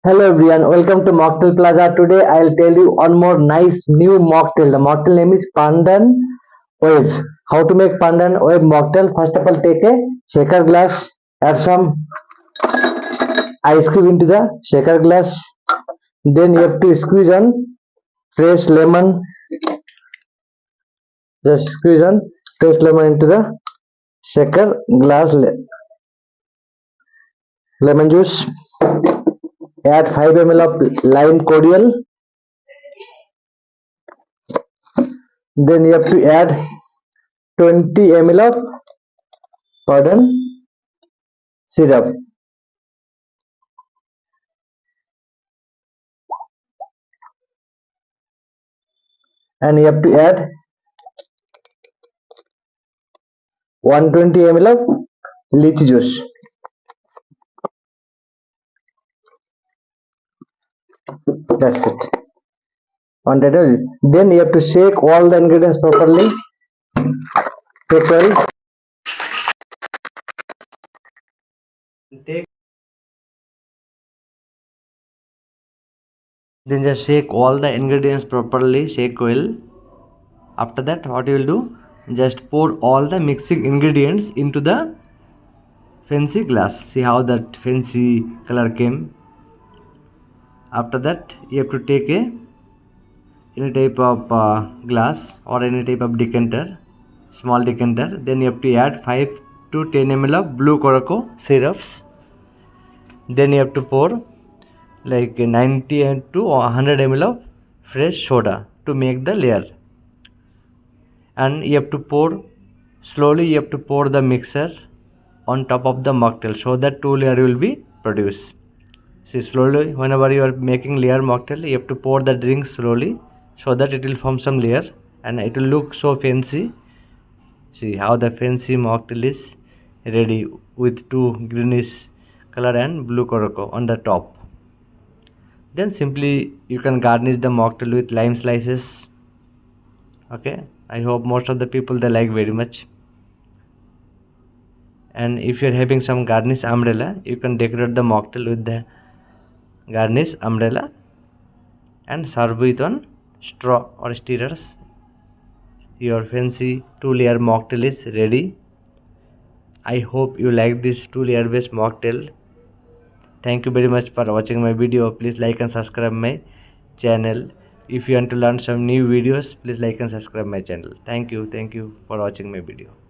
Hello everyone, welcome to Mocktail Plaza. Today I'll tell you one more nice new mocktail. The mocktail name is Pandan Wave. How to make Pandan Wave mocktail? First of all, take a shaker glass, add some ice cube into the shaker glass. Then you have to squeeze on fresh lemon. Just squeeze on fresh lemon into the shaker glass. Lemon juice. Add 5 ml of lime cordial. Then you have to add 20 ml of pardon syrup, and you have to add 120 ml of lychee juice. That's it. On that, then you have to shake all the ingredients properly. Shake well. Take. Then just shake all the ingredients properly. Shake well. After that, what you will do? Just pour all the mixing ingredients into the fancy glass. See how that fancy color came. After that, you have to take any type of glass or any type of decanter, small decanter. Then you have to add 5 to 10 ml of blue cocoa syrups. Then you have to pour like 90 to 100 ml of fresh soda to make the layer, and you have to pour slowly. You have to pour the mixer on top of the mocktail so that two layer will be produced. See, slowly whenever you are making layer mocktail, you have to pour the drink slowly so that it will form some layer and it will look so fancy. See how the fancy mocktail is ready with two greenish color and blue cocoa on the top. Then simply you can garnish the mocktail with lime slices. Okay, I hope most of the people they like very much. And if you're having some garnish umbrella, you can decorate the mocktail with the garnish umbrella and serve with on straw or stirrers. Your fancy two layer mocktail is ready. I hope you like this two layer based mocktail. Thank you very much for watching my video. Please like and subscribe my channel. If you want to learn some new videos, please like and subscribe my channel. Thank you for watching my video.